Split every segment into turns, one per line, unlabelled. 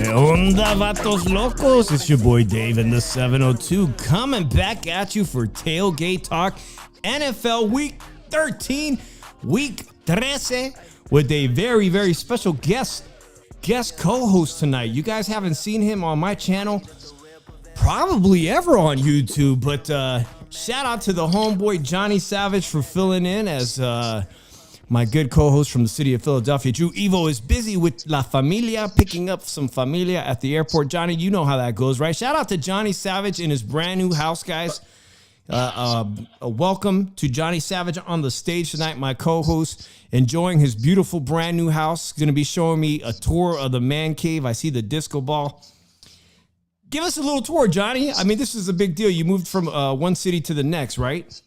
Onda vatos locos? It's your boy Dave in the 702 coming back at you for Tailgate Talk NFL Week 13, Week 13 with a very, very special guest co-host tonight. You guys haven't seen him on my channel probably ever on YouTube, but shout out to the homeboy Johnny Savage for filling in as my good co-host from the city of Philadelphia. Drew Evo is busy with La Familia, picking up some familia at the airport. Johnny, you know how that goes, right? Shout out to Johnny Savage in his brand new house, guys. Welcome to Johnny Savage on the stage tonight, my co-host, enjoying his beautiful brand new house. Going to be showing me a tour of the man cave. I see the disco ball. Give us a little tour, Johnny. I mean, this is a big deal. You moved from one city to the next, right?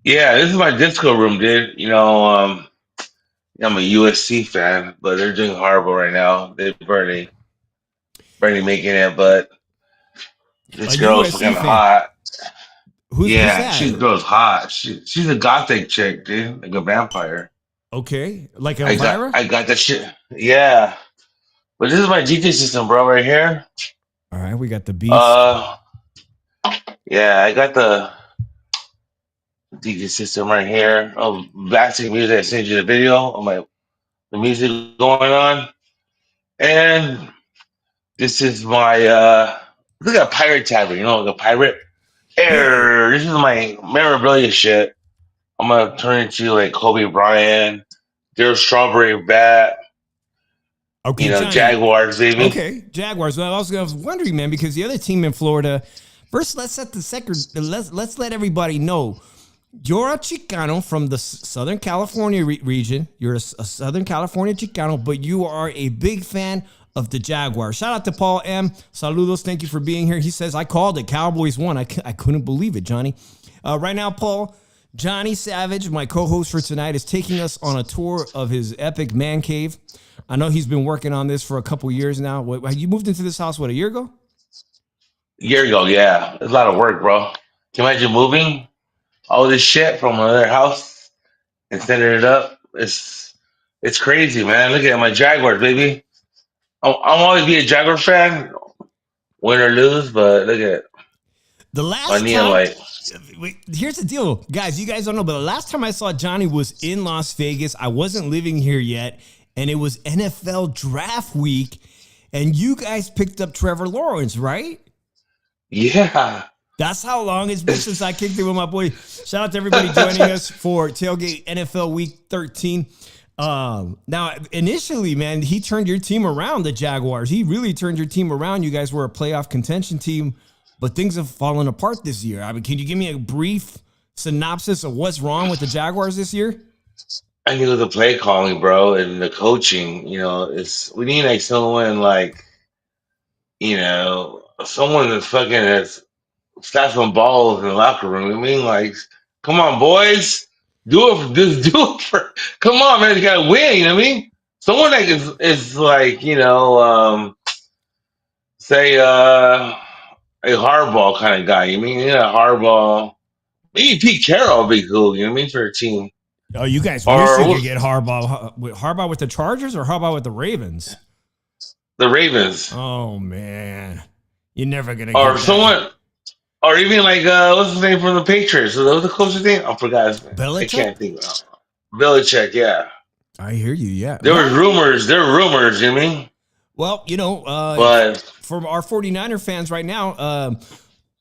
Yeah, this is my disco room, dude. I'm a USC fan, but they're doing horrible right now. They're barely making it, but this
A
girl's
USC
fucking
fan.
hot.
Who's
Yeah,
that?
she's girl's hot. She's a gothic chick, dude, like a vampire.
Okay, like Elvira?
I got that shit. Yeah, but this is my DJ system, bro, right here.
All right, we got the beast.
Yeah, I got the DJ system right here. Oh, blasting music. I sent you the video of the music going on, and this is my look at a pirate tavern, like a pirate. This is my memorabilia shit. I'm gonna turn into like Kobe Bryant, their strawberry bat,
Okay, Johnny.
Jaguars, baby.
Okay, Jaguars. Well, I was wondering, man, because the other team in Florida. First, let's set the second. Let's let everybody know you're a Chicano from the Southern California region. You're a Southern California Chicano, but you are a big fan of the Jaguars. Shout out to Paul M. Saludos. Thank you for being here. He says, I called it. Cowboys won. I couldn't believe it, Johnny. Right now, Paul, Johnny Savage, my co-host for tonight, is taking us on a tour of his epic man cave. I know he's been working on this for a couple years now. You moved into this house, a year ago?
A year ago, yeah. It's a lot of work, bro. Can you imagine moving all this shit from another house and sending it up? It's crazy, man. Look at my Jaguars, baby. I'm always be a Jaguar fan, win or lose, but look at
the last
my neon light.
Here's the deal, guys. You guys don't know, but the last time I saw Johnny was in Las Vegas. I wasn't living here yet, and it was NFL draft week, and you guys picked up Trevor Lawrence, right?
Yeah.
That's how long it's been since I kicked it with my boy. Shout out to everybody joining us for Tailgate NFL Week 13. Now, initially, man, he turned your team around, the Jaguars. He really turned your team around. You guys were a playoff contention team, but things have fallen apart this year. I mean, can you give me a brief synopsis of what's wrong with the Jaguars this year?
I think with the play calling, bro, and the coaching, we need like someone someone that's fucking has slapped some balls in the locker room. I mean, like, come on, boys. Do it for. Come on, man. You gotta win. You know what I mean? Someone that is like, say a hardball kind of guy. You mean hardball? Maybe Pete Carroll would be cool. You know what I mean, for a team.
Oh, you guys wish you could get Harbaugh with the Chargers or Harbaugh with the Ravens?
The Ravens.
Oh man, you're never gonna. Get
Or someone. Or even like what's his name from the Patriots? So that was the coach's name. I forgot his name.
Belichick?
I can't think of it. Belichick, yeah.
I hear you, yeah.
There were rumors, you mean?
Well,
but
for our 49er fans right now,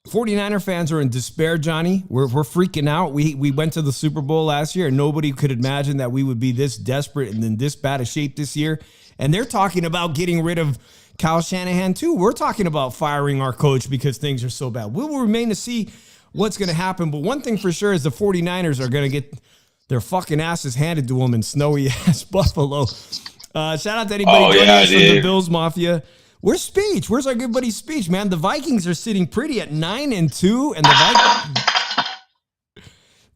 49er fans are in despair, Johnny. We're freaking out. We went to the Super Bowl last year, and nobody could imagine that we would be this desperate and in this bad a shape this year. And they're talking about getting rid of Kyle Shanahan, too. We're talking about firing our coach because things are so bad. We will remain to see what's going to happen. But one thing for sure is the 49ers are going to get their fucking asses handed to them in snowy-ass Buffalo. Shout out to anybody joining us from the Bills Mafia. Where's Speech? Where's our good buddy Speech, man? The Vikings are sitting pretty at 9-2, and the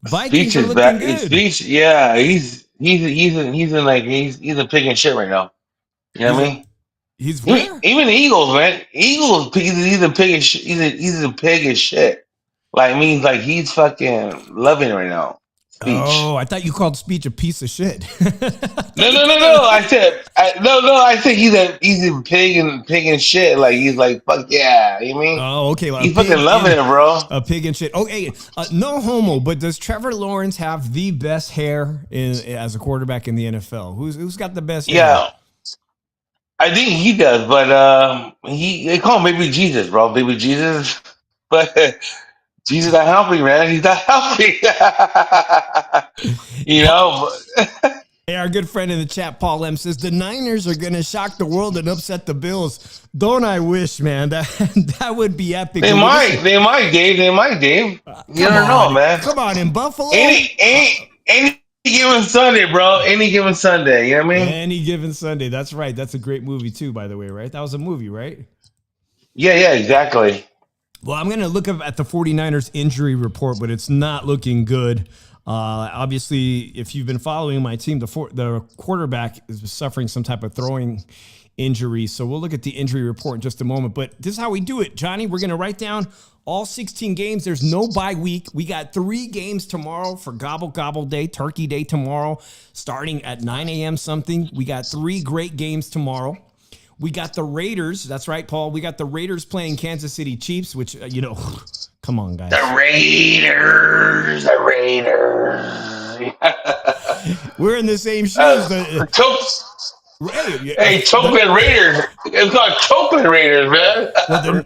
Vikings are looking good.
Speech, yeah, he's in picking shit right now. You know what I mean?
He's where?
Even the Eagles, man. He's a pig as shit. He's a pig as shit. Like means like he's fucking loving it right now. speech.
Oh, I thought you called speech a piece of shit.
No. I said he's a pig and shit. Like he's like fuck yeah. You know what I mean
Oh, okay. Well,
he's fucking loving it, bro.
a pig and shit. Okay, no homo, but does Trevor Lawrence have the best hair as a quarterback in the NFL? Who's got the best hair?
Yeah, I think he does, but they call him Baby Jesus, bro. Baby Jesus, but Jesus not healthy, man. He's not healthy. you know.
Hey, our good friend in the chat, Paul M, says the Niners are going to shock the world and upset the Bills. Don't I wish, man? That would be epic.
They might, Dave. You
Come
never know,
on,
man.
come on, in Buffalo.
Any given Sunday, bro. Any given Sunday. You know what I mean?
Any given Sunday. That's right. That's a great movie too, by the way, right? That was a movie, right?
Yeah, exactly.
Well, I'm going to look up at the 49ers injury report, but it's not looking good. Obviously, if you've been following my team, the quarterback is suffering some type of throwing injury. So we'll look at the injury report in just a moment. But this is how we do it, Johnny. We're going to write down all 16 games. There's no bye week. We got 3 games tomorrow for Gobble Day, Turkey Day tomorrow, starting at 9 a.m. something. We got 3 great games tomorrow. We got the Raiders. That's right, Paul. We got the Raiders playing Kansas City Chiefs, which, come on, guys.
The Raiders.
We're in the same shoes.
Chocolate Raiders. It's called Chocolate Raiders, man.
Well, they're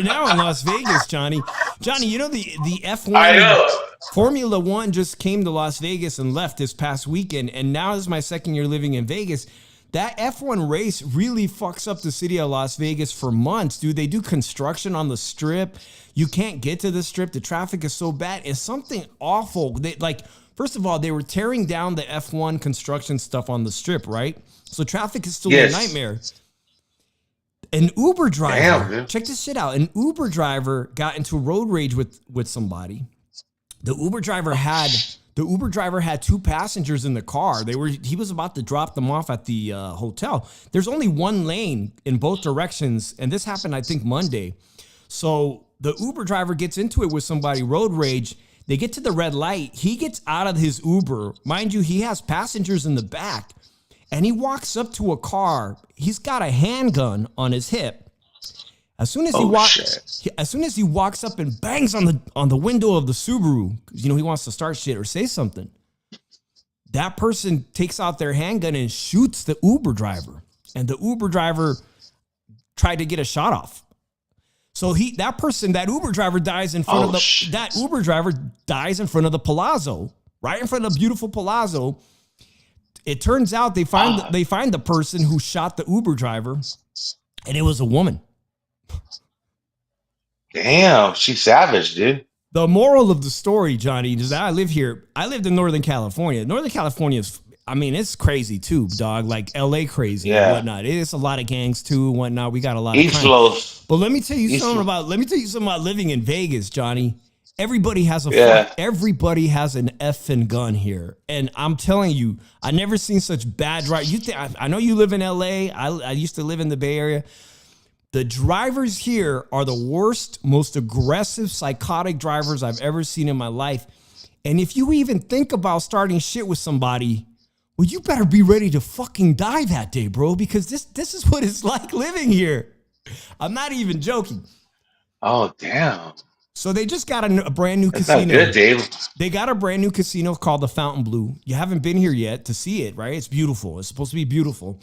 now in Las Vegas, Johnny. Johnny, you know the F1
I know.
Formula One just came to Las Vegas and left this past weekend, and now this is my second year living in Vegas. That F1 race really fucks up the city of Las Vegas for months, dude. They do construction on the strip. You can't get to the strip. The traffic is so bad. It's something awful. First of all, they were tearing down the F1 construction stuff on the strip, right? So traffic is still a nightmare. An Uber driver, check this shit out. An Uber driver got into road rage with somebody. The Uber driver had 2 passengers in the car. He was about to drop them off at the hotel. There's only 1 lane in both directions, and this happened, I think, Monday. So the Uber driver gets into it with somebody, road rage. They get to the red light. He gets out of his Uber. Mind you, he has passengers in the back, and he walks up to a car. He's got a handgun on his hip. As soon as he walks up and bangs on the window of the Subaru, because he wants to start shit or say something, that person takes out their handgun and shoots the Uber driver. And the Uber driver tried to get a shot off. So that Uber driver dies in front of the Palazzo, right in front of the beautiful Palazzo. It turns out they find the person who shot the Uber driver, and it was a woman.
Damn, she's savage, dude.
The moral of the story, Johnny, is that I live here. I lived in Northern California. Northern California it's crazy too, dog. Like LA crazy and whatnot. It's a lot of gangs too and whatnot. We got a lot of crime. But let me tell you something about living in Vegas, Johnny. Everybody has everybody has an effing gun here. And I'm telling you, I never seen such bad drive. I know you live in LA. I used to live in the Bay Area. The drivers here are the worst, most aggressive, psychotic drivers I've ever seen in my life. And if you even think about starting shit with somebody, well, you better be ready to fucking die that day, bro, because this is what it's like living here. I'm not even joking.
Oh, damn.
So they just got a brand new casino.
Not good, Dave.
They got a brand new casino called the Fountain Blue. You haven't been here yet to see it, right? It's beautiful. It's supposed to be beautiful.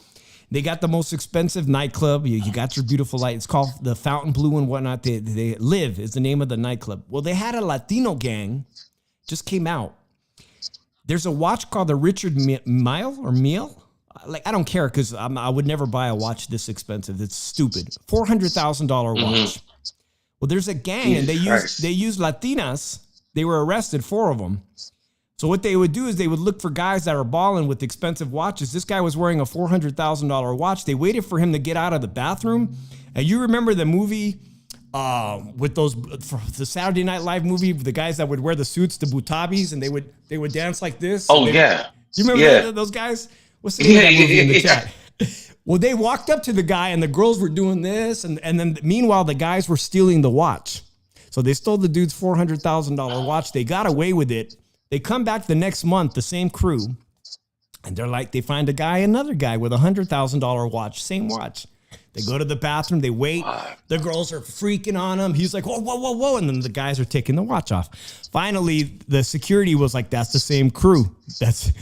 They got the most expensive nightclub. You got your beautiful light. It's called the Fountain Blue and whatnot. They Live is the name of the nightclub. Well, they had a Latino gang just came out. There's a watch called the Richard Mille. Like, I don't care because I would never buy a watch this expensive. It's stupid. $400,000 watch. Well, there's a gang and they use Latinas. They were arrested, 4 of them. So what they would do is they would look for guys that are balling with expensive watches. This guy was wearing a $400,000 watch. They waited for him to get out of the bathroom. And you remember the movie with the Saturday Night Live movie, the guys that would wear the suits, the butabis, and they would dance like this.
Oh, yeah.
You remember those guys? What's the name of that movie in the chat? Well, they walked up to the guy and the girls were doing this. And then meanwhile, the guys were stealing the watch. So they stole the dude's $400,000 watch. They got away with it. They come back the next month, the same crew, and they're like, they find another guy with $100,000 watch, same watch. They go to the bathroom, they wait. The girls are freaking on him. He's like, whoa, whoa, whoa, whoa. And then the guys are taking the watch off. Finally, the security was like, that's the same crew. That's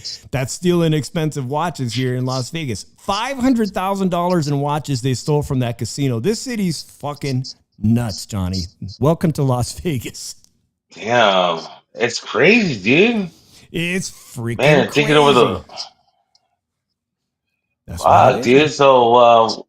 stealing expensive watches here in Las Vegas. $500,000 in watches they stole from that casino. This city's fucking nuts, Johnny. Welcome to Las Vegas.
Damn. It's crazy, dude.
It's freaking
Man,
crazy.
taking over the...
That's
wow, dude. So,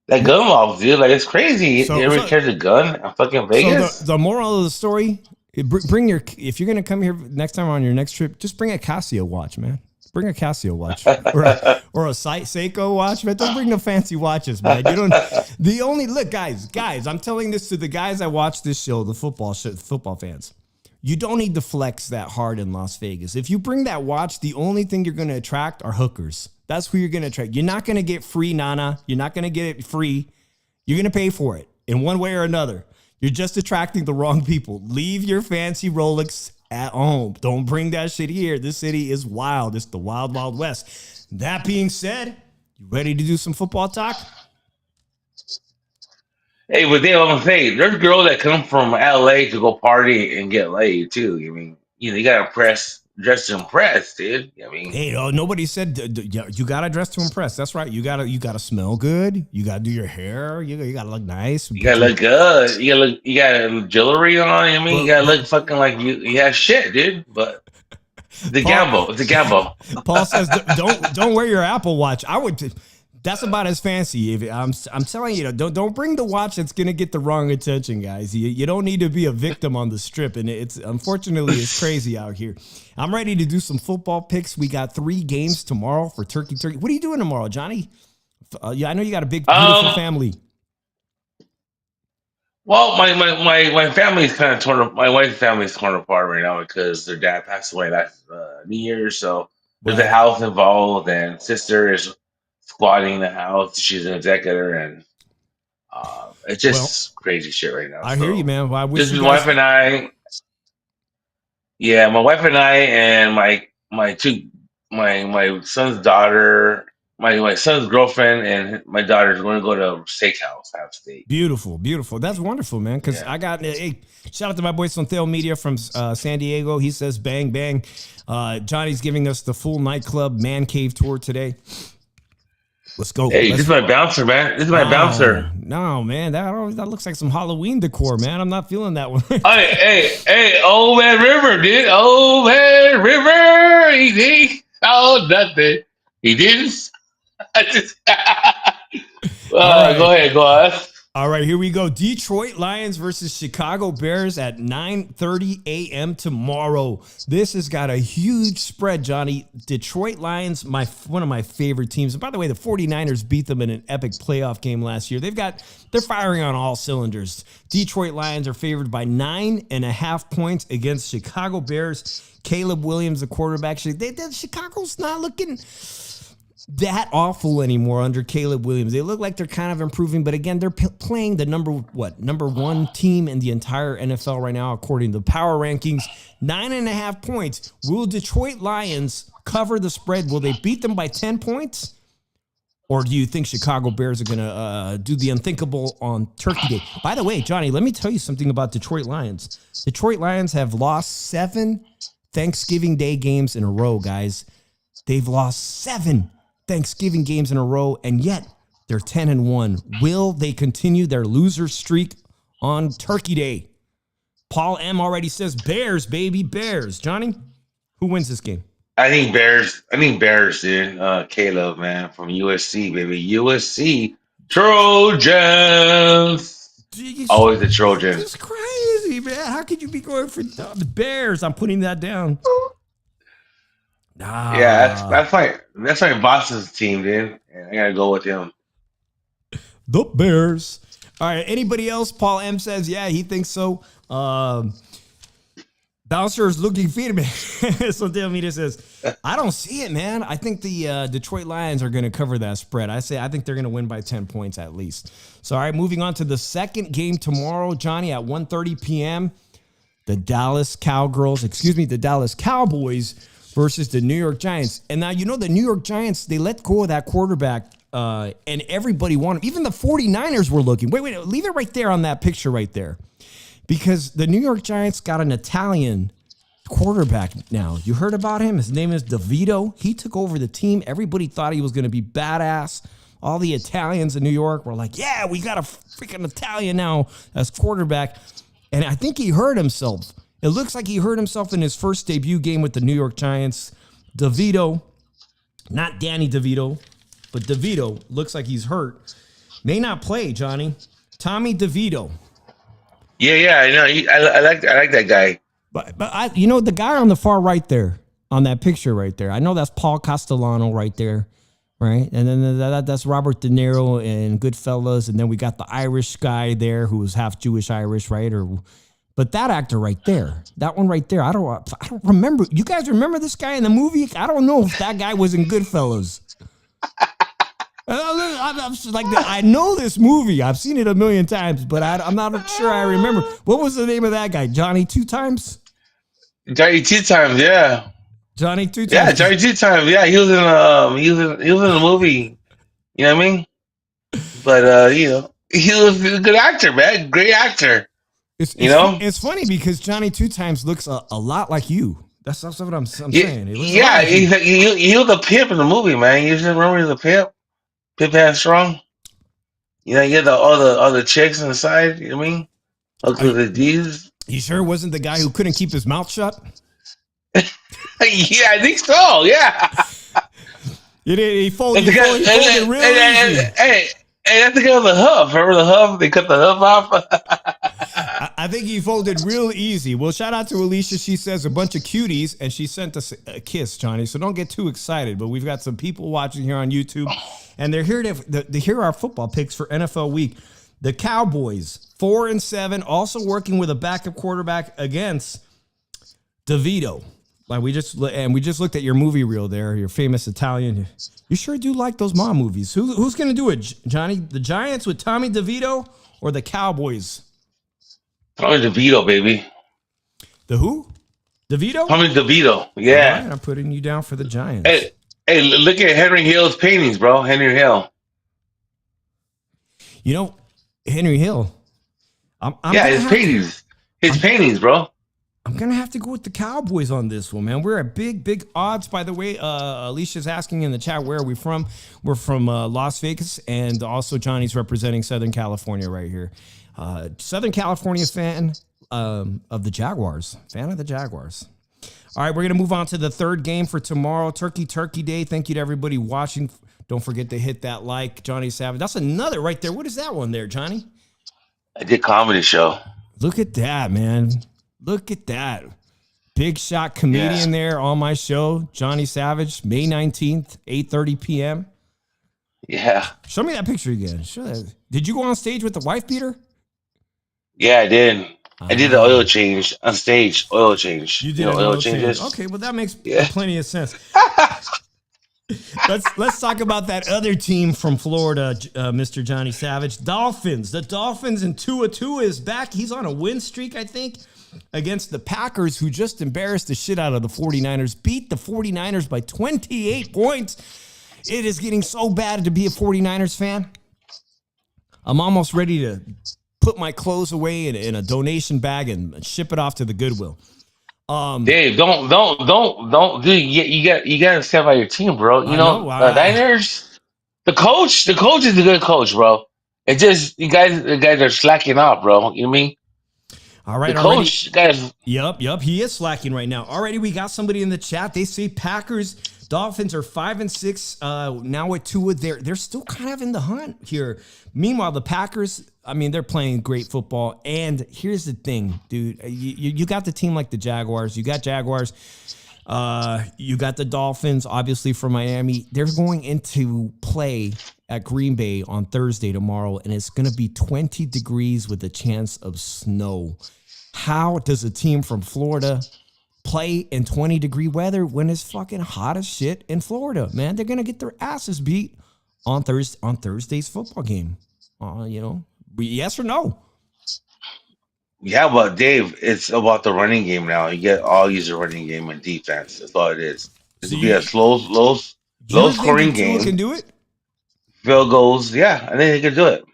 that gun law, dude, like, it's crazy. You ever carry a gun in fucking Vegas?
So the moral of the story, bring if you're going to come here next time on your next trip, just bring a Casio watch, man. Bring a Casio watch or a Seiko watch, man. Don't bring the fancy watches, man. You don't. Look, guys. I'm telling this to the guys that watch this show, the football fans. You don't need to flex that hard in Las Vegas. If you bring that watch, the only thing you're going to attract are hookers. That's who you're going to attract. You're not going to get free Nana. You're not going to get it free. You're going to pay for it in one way or another. You're just attracting the wrong people. Leave your fancy Rolex at home. Don't bring that shit here. This city is wild. It's the wild, wild west. That being said, you ready to do some football talk?
Hey, but Dave, I'm gonna say, there's girls that come from LA to go party and get laid too. I mean, you gotta dress to impress, dude. I mean,
hey, nobody said you gotta dress to impress. That's right. You gotta smell good. You gotta do your hair. You gotta look nice.
You gotta look good. You gotta look jewelry on. I mean, you gotta look fucking like you have shit, dude. But the gamble. It's a gamble.
Paul says, don't wear your Apple Watch. I would. That's about as fancy. I'm telling you, don't bring the watch that's gonna get the wrong attention, guys. You don't need to be a victim on the strip, and unfortunately it's crazy out here. I'm ready to do some football picks. We got 3 games tomorrow for Turkey. What are you doing tomorrow, Johnny? Yeah, I know you got a big, beautiful family.
Well, my family's kind of torn. My wife's family's torn apart right now because their dad passed away last New Year's. So there's a house involved, and sister is squatting the house. She's an executor, and it's just crazy shit right now.
I hear you, man. Well, I wish
my wife and I. Yeah, my wife and I, and my son's daughter, my son's girlfriend, and my daughter's going to go to a steakhouse, have steak.
Beautiful. That's wonderful, man. Because I got shout out to my boy Sontel Media from San Diego. He says bang bang. Johnny's giving us the full nightclub man cave tour today. Let's go.
Hey, this is my bouncer, man. This is my bouncer.
No, man, that looks like some Halloween decor, man. I'm not feeling that one.
hey, Old Man River, dude. Old Man River. He nothing. He didn't. I just. Right. Go ahead, go on.
All right, here we go. Detroit Lions versus Chicago Bears at 9:30 a.m. tomorrow. This has got a huge spread, Johnny. Detroit Lions, one of my favorite teams. And by the way, the 49ers beat them in an epic playoff game last year. They're firing on all cylinders. Detroit Lions are favored by 9.5 points against Chicago Bears. Caleb Williams, the quarterback. Chicago's not looking that awful anymore under Caleb Williams. They look like they're kind of improving, but again, they're playing the number 1 team in the entire NFL right now, according to the power rankings. 9.5 points. Will Detroit Lions cover the spread? Will they beat them by 10 points? Or do you think Chicago Bears are going to do the unthinkable on Turkey Day? By the way, Johnny, let me tell you something about Detroit Lions. Detroit Lions have lost 7 Thanksgiving Day games in a row, guys. They've lost 7 Thanksgiving games in a row, and yet they're 10-1. Will they continue their loser streak on Turkey Day? Paul M already says Bears, baby, Bears. Johnny, who wins this game?
I think Bears, dude. Caleb, man, from USC, baby. USC Trojans. Always the Trojans.
It's crazy, man. How could you be going for the Bears? I'm putting that down.
Yeah, that's my boss's team, dude. I gotta go with him.
The Bears. All right. Anybody else? Paul M says, yeah, he thinks so. Bouncer is looking feedback. So Dale Media says, I don't see it, man. I think the Detroit Lions are going to cover that spread. I think they're going to win by 10 points at least. So, all right, moving on to the second game tomorrow, Johnny, at 1:30 p.m. the Dallas Cowboys versus the New York Giants. And now, the New York Giants, they let go of that quarterback, and everybody wanted, even the 49ers were looking. Wait, leave it right there on that picture right there. Because the New York Giants got an Italian quarterback now. You heard about him? His name is DeVito. He took over the team. Everybody thought he was going to be badass. All the Italians in New York were like, yeah, we got a freaking Italian now as quarterback. And I think he hurt himself. It looks like he hurt himself in his first debut game with the New York Giants. DeVito, not Danny DeVito, but DeVito looks like he's hurt. May not play, Johnny. Tommy DeVito.
Yeah, I know. I like that guy.
But the guy on the far right there, on that picture right there, I know that's Paul Castellano right there, right? And then that's Robert De Niro and Goodfellas, and then we got the Irish guy there who was half Jewish Irish, right? But that actor right there, that one right there, I don't remember. You guys remember this guy in the movie? I don't know if that guy was in Goodfellas. I know this movie. I've seen it a million times, but I'm not sure I remember. What was the name of that guy? Johnny Two Times?
Johnny Two Times, yeah.
Johnny Two Times.
Yeah, Johnny Two Times. Yeah, he was in the movie. You know what I mean? But he was a good actor, man. Great actor.
It's funny because Johnny Two Times looks a lot like you. That's what I'm saying.
Yeah, he was a pimp in the movie, man. You just remember he was a pimp? Pimp and strong. You get all the chicks on the side. You know what I mean? The D's.
You sure it wasn't the guy who couldn't keep his mouth shut?
Yeah, I think so. Yeah.
He folded real easy.
Hey, that's the guy with the hoof. Remember the hoof? They cut the hoof off.
I think he folded real easy. Well, shout out to Alicia. She says a bunch of cuties, and she sent us a kiss, Johnny. So don't get too excited. But we've got some people watching here on YouTube, and they're here to hear our football picks for NFL Week. The Cowboys, 4-7, also working with a backup quarterback against DeVito. Like we just looked at your movie reel there, your famous Italian. You sure do like those mom movies. Who's going to do it, Johnny? The Giants with Tommy DeVito or the Cowboys?
Tommy DeVito, baby.
The who? DeVito?
Tommy DeVito, yeah.
All right, I'm putting you down for the Giants.
Hey, look at Henry Hill's paintings, bro. Henry Hill.
Henry Hill.
His paintings. His paintings, bro.
I'm going to have to go with the Cowboys on this one, man. We're at big odds, by the way. Alicia's asking in the chat, where are we from? We're from Las Vegas, and also Johnny's representing Southern California right here. Southern California fan of the Jaguars. Fan of the Jaguars. All right, we're going to move on to the third game for tomorrow, Turkey Day. Thank you to everybody watching. Don't forget to hit that like, Johnny Savage. That's another right there. What is that one there, Johnny?
I did comedy show.
Look at that, man. Look at that. Big shot comedian there on my show, Johnny Savage, May 19th, 8:30 p.m.
Yeah.
Show me that picture again. Show that. Did you go on stage with the wife beater?
Yeah, I did. I did the oil change on stage. Oil change.
You did oil changes. Okay, well that makes plenty of sense. Let's talk about that other team from Florida, Mr. Johnny Savage. Dolphins. The Dolphins, and Tua is back. He's on a win streak, I think, against the Packers, who just embarrassed the shit out of the 49ers. Beat the 49ers by 28 points. It is getting so bad to be a 49ers fan. I'm almost ready to put my clothes away in a donation bag and ship it off to the Goodwill.
Dave, don't, dude. You got to stand by your team, bro. Niners. The coach is a good coach, bro. It just the guys are slacking off, bro. You know what I mean?
All right,
the coach guys.
Yep, he is slacking right now. Already, we got somebody in the chat. They say Packers, Dolphins are 5-6. Now with Tua, they're still kind of in the hunt here. Meanwhile, the Packers, they're playing great football. And here's the thing, dude. You got the team like the Jaguars. You got Jaguars. You got the Dolphins, obviously, from Miami. They're going into play at Green Bay on Thursday tomorrow, and it's going to be 20 degrees with a chance of snow. How does a team from Florida play in 20-degree weather when it's fucking hot as shit in Florida, man? They're going to get their asses beat on Thursday's football game. Yes or no?
Yeah, but Dave, it's about the running game now. You get all use the running game and defense. That's all it is. It
So
could be a low
you're thinking
scoring
Tua can
game.
do it?
Field goals, yeah, I think they could do it.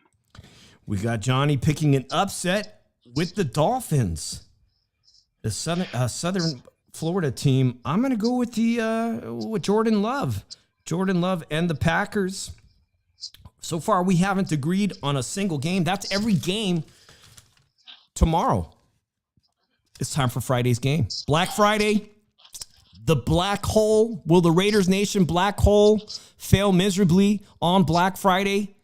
We got Johnny picking an upset with the Dolphins, the Southern Florida team. I'm going to go with with Jordan Love. Jordan Love and the Packers. So far, we haven't agreed on a single game. That's every game tomorrow. It's time for Friday's game. Black Friday, the black hole. Will the Raiders Nation black hole fail miserably on Black Friday?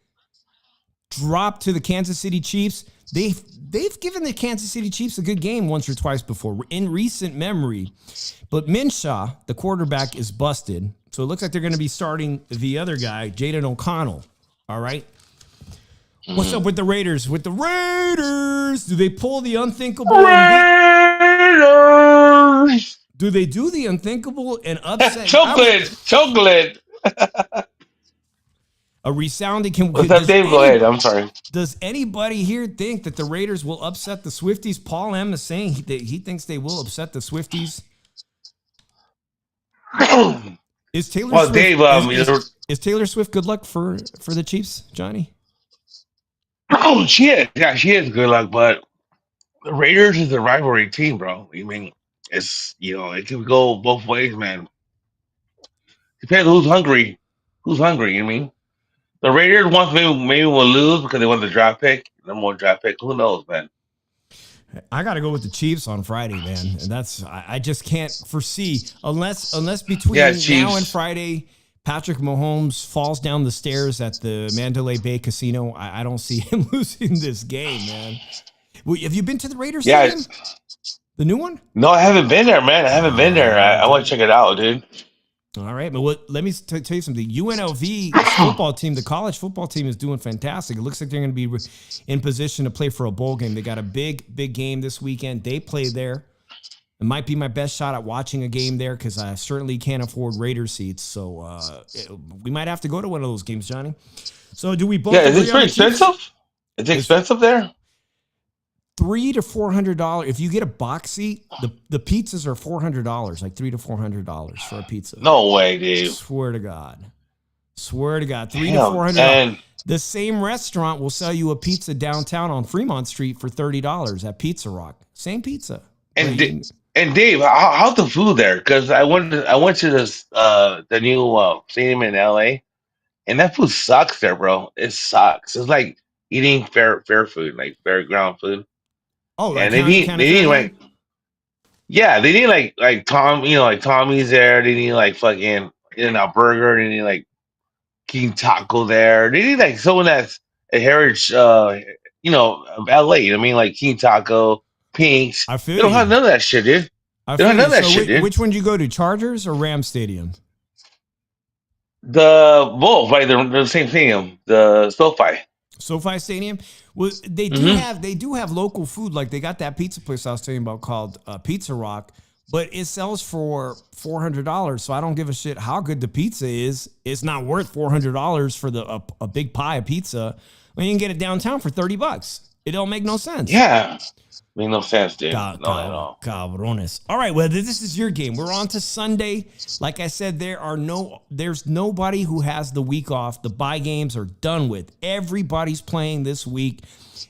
Drop to the Kansas City Chiefs. They've given the Kansas City Chiefs a good game once or twice before in recent memory. But Minshew, the quarterback, is busted. So it looks like they're going to be starting the other guy, Jaden O'Connell. All right. What's up with the Raiders? With the Raiders, do they pull the unthinkable?
Raiders!
Do they do the unthinkable and upset?
Chocolate.
A resounding.
What's up, Dave? Go ahead. I'm sorry.
Does anybody here think that the Raiders will upset the Swifties? Paul M is saying he thinks they will upset the Swifties. Is Taylor
Well,
Swift,
Dave,
is Taylor Swift good luck for the Chiefs, Johnny?
she is. Yeah, she is good luck, but the Raiders is a rivalry team, bro. I mean, it's it can go both ways, man. Depends who's hungry. Who's hungry? You mean the Raiders once maybe will lose because they want the draft pick, number one draft pick. Who knows, man?
I got to go with the Chiefs on Friday, man, and that's I just can't foresee unless between now and Friday, Patrick Mahomes falls down the stairs at the Mandalay Bay Casino. I don't see him losing this game, man. Have you been to the Raiders Stadium? The new one?
No, I haven't been there, man. I haven't been there. I want to check it out, dude.
All right, but let me tell you something. UNLV football team, the college football team, is doing fantastic. It looks like they're going to be in position to play for a bowl game. They got a big game this weekend. They play there. It might be my best shot at watching a game there because I certainly can't afford Raider seats. So we might have to go to one of those games, Johnny. So do we both?
Yeah, is it pretty expensive? It's expensive there.
$300 to $400. If you get a box seat, the pizzas are $400, like $300 to $400 for a pizza.
No way, dude.
Swear to God, $300 to $400. The same restaurant will sell you a pizza downtown on Fremont Street for $30 at Pizza Rock. Same pizza.
And Dave, how's the food there? Because I went to this the new stadium in LA, and that food sucks there, bro. It sucks. It's like eating fair food, like fair ground food.
Oh,
and they need like, yeah, they need like like Tommy's there. They need like fucking In-N-Out Burger. They need like King Taco there. They need like someone that's a heritage, of LA. I mean, like King Taco, Pink's.
I feel
they don't have none of that shit, dude. They don't have none of that shit, dude.
Which one did you go to, Chargers or Rams Stadium?
The both, right? The same stadium, the
SoFi Stadium. Well, they do have local food. Like they got that pizza place I was telling you about called Pizza Rock, but it sells for $400. So I don't give a shit how good the pizza is. It's not worth $400 for a big pie of pizza when you can get it downtown for $30. It don't make no sense.
Yeah. Make no sense, dude. No, at all.
Cabrones. All right, well, this is your game. We're on to Sunday. Like I said, there's nobody who has the week off. The bye games are done with. Everybody's playing this week,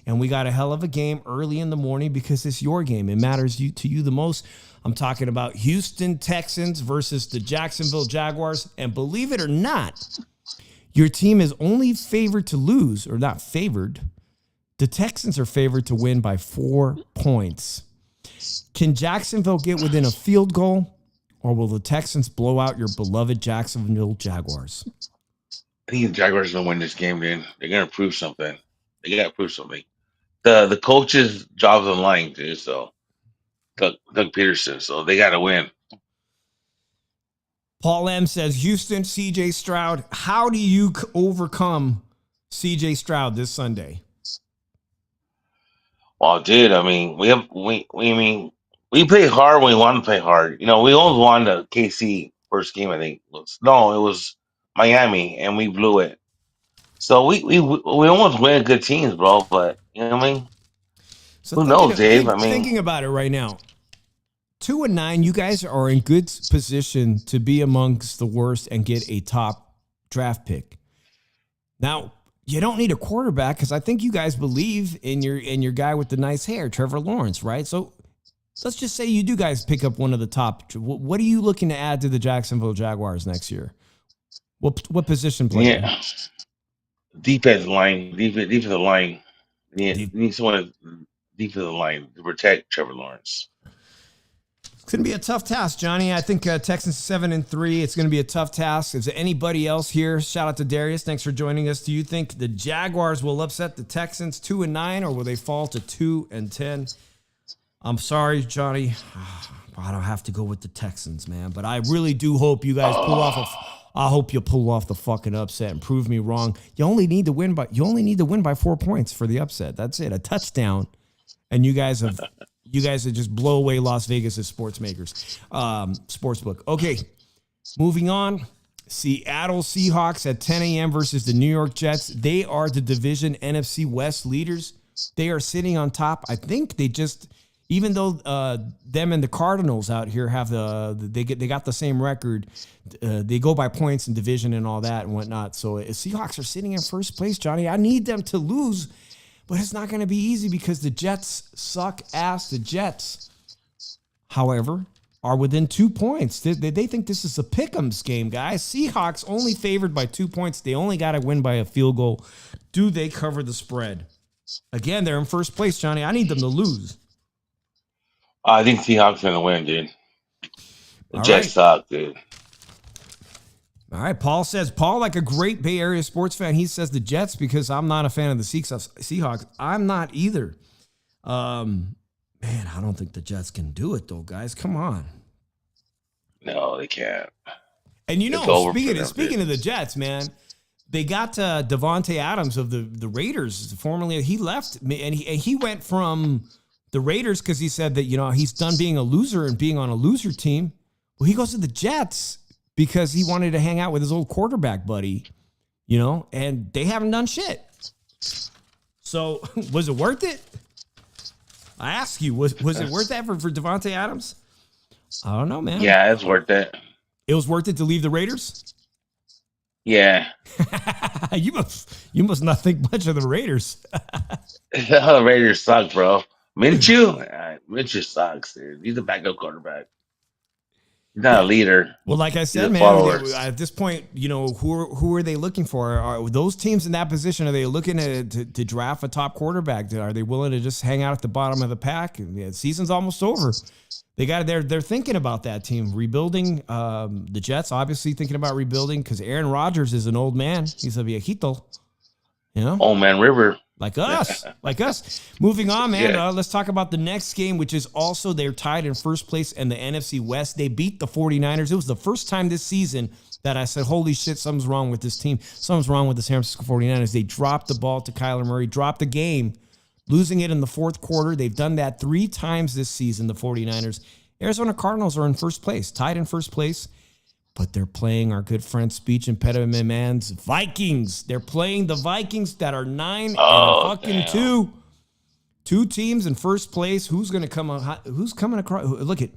and we got a hell of a game early in the morning because it's your game. It matters to you the most. I'm talking about Houston Texans versus the Jacksonville Jaguars, and believe it or not, your team is only favored to lose, or not favored. The Texans are favored to win by 4 points. Can Jacksonville get within a field goal, or will the Texans blow out your beloved Jacksonville Jaguars?
I think the Jaguars will win this game, dude. They're gonna prove something. They gotta prove something. The coach's job's on line, dude. So Doug Peterson. So they gotta win.
Paul M says Houston, C.J. Stroud. How do you overcome C.J. Stroud this Sunday?
Well, dude, I mean, we play hard when we want to play hard. We almost won the KC first game. I think it was Miami, and we blew it. So we almost win good teams, bro. But you know what I mean.
So
Who knows, Dave? I mean,
thinking about it right now, 2-9, you guys are in good position to be amongst the worst and get a top draft pick. Now, you don't need a quarterback because I think you guys believe in your guy with the nice hair, Trevor Lawrence, right? So let's just say you do guys pick up one of the top. What are you looking to add to the Jacksonville Jaguars next year? What position player?
yeah, defensive line, defensive line. Yeah,
Deep.
you need someone defensive line to protect Trevor Lawrence.
It's going to be a tough task, Johnny. I think Texans 7-3. It's going to be a tough task. Is there anybody else here? Shout out to Darius. Thanks for joining us. Do you think the Jaguars will upset the Texans 2-9, or will they fall to 2-10? I'm sorry, Johnny. I don't have to go with the Texans, man. But I really do hope you guys pull off I hope you pull off the fucking upset and prove me wrong. You only need to win by 4 points for the upset. That's it. A touchdown, and you guys have just blow away Las Vegas as sportsbook. Okay, moving on. Seattle Seahawks at 10 a.m. versus the New York Jets. They are the division NFC West leaders. They are sitting on top. I think they just, even though them and the Cardinals out here have they got the same record. They go by points in division and all that and whatnot. So Seahawks are sitting in first place, Johnny. I need them to lose, but it's not going to be easy because the Jets suck ass. The Jets, however, are within 2 points. They think this is a pick'ems game, guys. Seahawks only favored by 2 points. They only got to win by a field goal. Do they cover the spread? Again, they're in first place, Johnny. I need them to lose.
I think Seahawks going to win, dude. The Jets suck, dude.
All right, Paul, like a great Bay Area sports fan, he says the Jets because I'm not a fan of the Seahawks. I'm not either. Man, I don't think the Jets can do it, though, guys. Come on.
No, they can't.
And speaking of the Jets, man, they got Devontae Adams of the Raiders. Formerly, he left, and he went from the Raiders because he said that, he's done being a loser and being on a loser team. Well, he goes to the Jets because he wanted to hang out with his old quarterback buddy, and they haven't done shit. So was it worth it? I ask you, was it worth that for Devontae Adams? I don't know, man.
Yeah, it's worth it.
It was worth it to leave the Raiders?
Yeah.
You must not think much of the Raiders.
The Raiders suck, bro. Minshew sucks, dude. He's a backup quarterback. He's not a leader.
Well, like I said, man, at this point, who are they looking for? Are those teams in that position? Are they looking to draft a top quarterback? Are they willing to just hang out at the bottom of the pack? The season's almost over. They're thinking about that team rebuilding. The Jets obviously thinking about rebuilding because Aaron Rodgers is an old man. He's a viejito.
Old man River.
Like us. Moving on, man.
Yeah.
Let's talk about the next game, which is also they're tied in first place in the NFC West. They beat the 49ers. It was the first time this season that I said, holy shit, something's wrong with this team. Something's wrong with the San Francisco 49ers. They dropped the ball to Kyler Murray, dropped the game, losing it in the fourth quarter. They've done that 3 times this season, the 49ers. Arizona Cardinals are in first place, tied in first place. But they're playing our good friend, speech impediment man's Vikings. They're playing the Vikings that are 9-2. 2 teams in first place. Who's going to come on? Who's coming across? Look at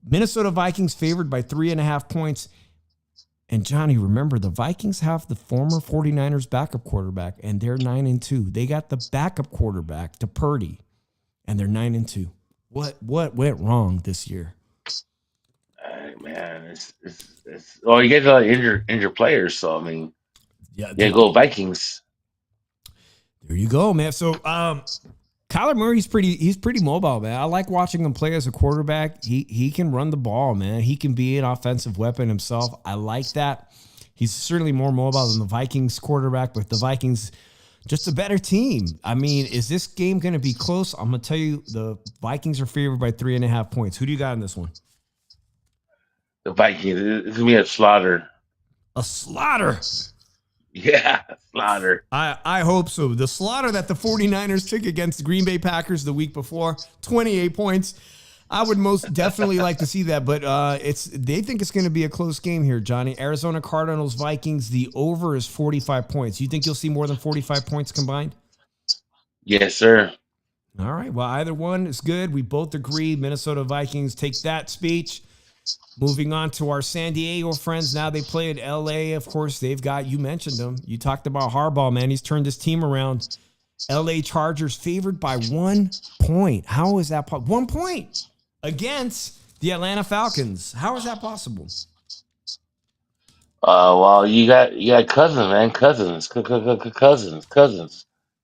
Minnesota Vikings favored by 3.5 points. And Johnny, remember the Vikings have the former 49ers backup quarterback, and they're 9-2. They got the backup quarterback to Purdy, and they're 9-2. What went wrong this year?
Man, it's you get a lot of injured players, so I mean, go Vikings.
There you go, man. So Kyler Murray's pretty mobile, man. I like watching him play as a quarterback. He can run the ball, man. He can be an offensive weapon himself. I like that. He's certainly more mobile than the Vikings quarterback, but the Vikings just a better team. I mean, is this game going to be close? I'm going to tell you, the Vikings are favored by 3.5 points. Who do you got in this one?
The Vikings. It's gonna be a slaughter.
A slaughter.
Yeah, slaughter.
I hope so. The slaughter that the 49ers took against the Green Bay Packers the week before, 28 points. I would most definitely like to see that, but they think it's going to be a close game here, Johnny. Arizona Cardinals, Vikings, the over is 45 points. You think you'll see more than 45 points combined?
Yes, sir.
All right. Well, either one is good. We both agree. Minnesota Vikings take that speech. Moving on to our San Diego friends. Now they play at LA. Of course, they've got, you mentioned them. You talked about Harbaugh, man. He's turned his team around. LA Chargers favored by 1 point. How is that possible? 1 point against the Atlanta Falcons. How is that possible?
Well, you got Cousins, man. Cousins.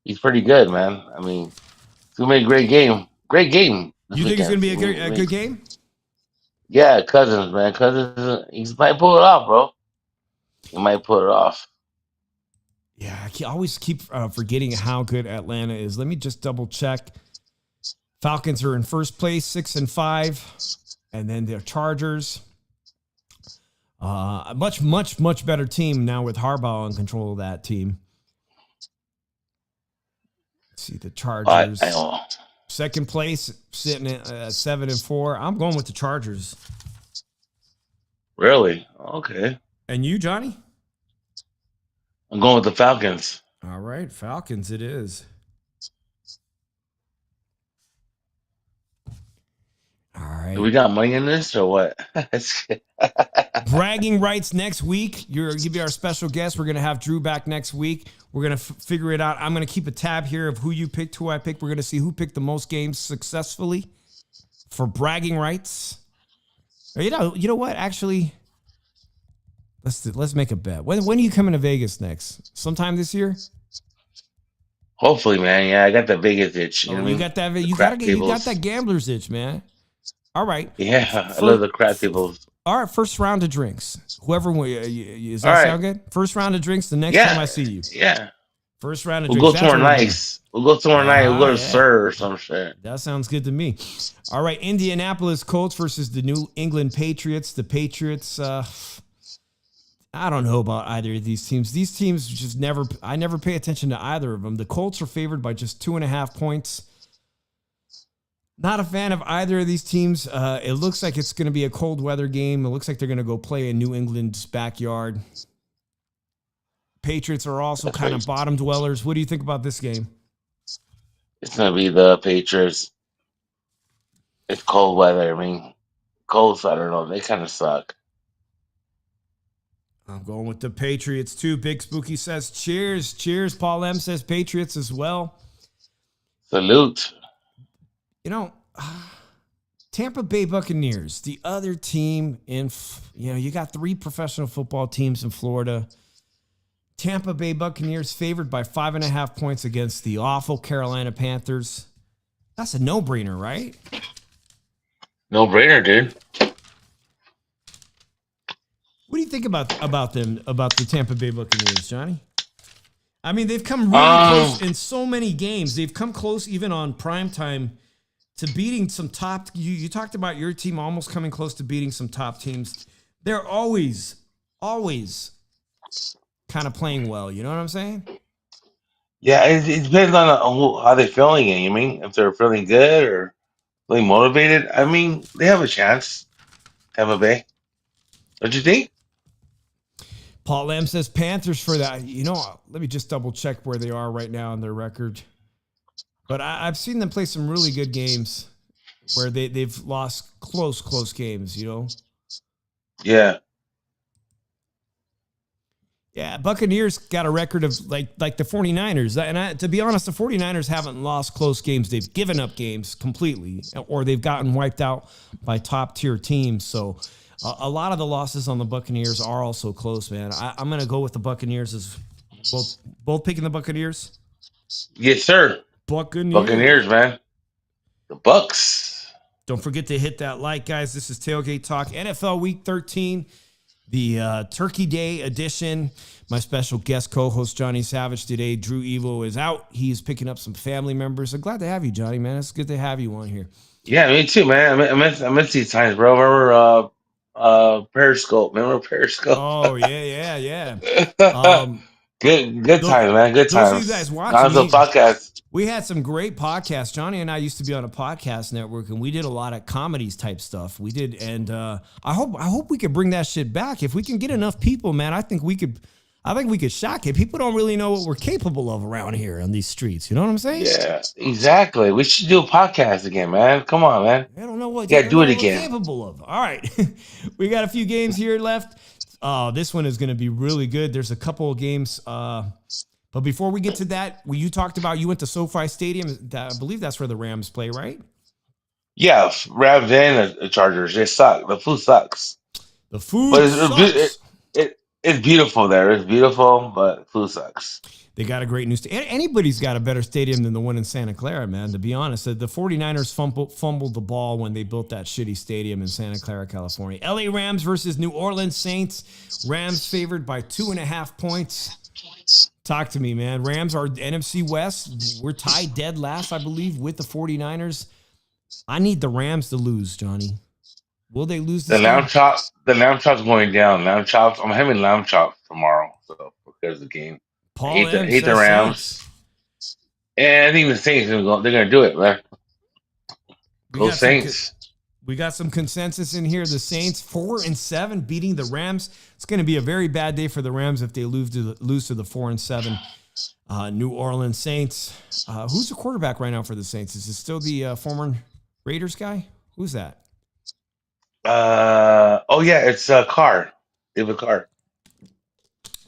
He's pretty good, man. I mean, it's gonna be a great game. Great game this
You think it's going
weekend.
to be a good game?
Yeah, Cousins, man. Cousins, he might pull it off, bro. He might pull it off.
Yeah, I always keep forgetting how good Atlanta is. Let me just double check. Falcons are in first place, 6-5, and then the Chargers. A much better team now with Harbaugh in control of that team. Let's see the Chargers.
I know.
Second place, sitting at 7-4. I'm going with the Chargers.
Really? Okay.
And you, Johnny?
I'm going with the Falcons.
All right, Falcons it is. All right.
Do we got money in this or what?
Bragging rights next week. You're going to be our special guest. We're going to have Drew back next week. We're going to figure it out. I'm going to keep a tab here of who you picked, who I picked. We're going to see who picked the most games successfully for bragging rights. You know what? Actually, let's make a bet. When are you coming to Vegas next? Sometime this year?
Hopefully, man. Yeah, I got the Vegas itch. You know what I mean?
Got that. You got that gambler's itch, man. All right.
Yeah, I love the crap tables.
All right, first round of drinks. Whoever, does that sound good? First round of drinks the next time I see you.
Yeah.
First round of
drinks.
We'll
go somewhere nice. We'll go somewhere nice. We'll go to Sir or some shit.
That sounds good to me. All right, Indianapolis Colts versus the New England Patriots. The Patriots, I don't know about either of these teams. These teams just I never pay attention to either of them. The Colts are favored by just 2.5 points. Not a fan of either of these teams. It looks like it's going to be a cold weather game. It looks like they're going to go play in New England's backyard. Patriots are also kind of bottom dwellers. What do you think about this game?
It's going to be the Patriots. It's cold weather. I mean, Colts, I don't know. They kind of suck.
I'm going with the Patriots too. Big Spooky says cheers. Cheers. Paul M says Patriots as well.
Salute.
You know, Tampa Bay Buccaneers, the other team you got 3 professional football teams in Florida. Tampa Bay Buccaneers favored by 5.5 points against the awful Carolina Panthers. That's a no-brainer, right?
No-brainer, dude.
What do you think about the Tampa Bay Buccaneers, Johnny? I mean, they've come really close in so many games. They've come close even on primetime to beating some top. You talked about your team almost coming close to beating some top teams. They're always kind of playing well. You know what I'm saying?
Yeah, it depends on how they're feeling. You mean if they're feeling good or feeling motivated? I mean, they have a chance. Tampa Bay, don't you think?
Paul Lamb says Panthers for that. Let me just double check where they are right now in their record. But I've seen them play some really good games where they've lost close games,
Yeah.
Yeah, Buccaneers got a record of like the 49ers. And to be honest, the 49ers haven't lost close games. They've given up games completely, or they've gotten wiped out by top-tier teams. So a lot of the losses on the Buccaneers are also close, man. I'm going to go with the Buccaneers as both picking the Buccaneers.
Yes, sir. Buccaneers, man. The Bucks.
Don't forget to hit that like, guys. This is Tailgate Talk, NFL Week 13, the Turkey Day edition. My special guest co-host, Johnny Savage, today. Drew Evo is out. He's picking up some family members. I'm glad to have you, Johnny, man. It's good to have you on here.
Yeah, me too, man. I miss these times, bro. Remember Periscope? Remember Periscope?
Oh, yeah.
Good time, man. Good time.
Those of you guys watching,
podcast.
We had some great podcasts. Johnny and I used to be on a podcast network, and we did a lot of comedies type stuff. We did, and I hope we could bring that shit back. If we can get enough people, man, I think we could I think we could shock it. People don't really know what we're capable of around here on these streets. You know what I'm saying?
Yeah, exactly. We should do a podcast again, man. Come on, man.
I don't know what
You gotta do it
we're
again.
capable of. All right. We got a few games here left. This one is going to be really good. There's a couple of games. But before we get to that, you talked about you went to SoFi Stadium. I believe that's where the Rams play, right?
Yeah, Rams and the Chargers. They suck. The food sucks.
The food
But
sucks.
it's beautiful there. It's beautiful, but food sucks.
They got a great new stadium. Anybody's got a better stadium than the one in Santa Clara, man, to be honest. The 49ers fumbled the ball when they built that shitty stadium in Santa Clara, California. LA Rams versus New Orleans Saints. Rams favored by 2.5 points. Talk to me, man. Rams are NFC West. We're tied dead last, I believe, with the 49ers. I need the Rams to lose, Johnny. Will they lose this game?
The lamb chop's going down. Lamb chops. I'm having lamb chops tomorrow, so because of the game.
Paul
I
M.
hate the
says
Rams.
Saints.
And I think the Saints they're gonna do it, man. Go Saints.
We got some consensus in here. The Saints 4-7 beating the Rams. It's going to be a very bad day for the Rams if they lose to the 4-7 New Orleans Saints. Who's the quarterback right now for the Saints? Is it still the former Raiders guy? Who's that?
It's Carr. David Carr.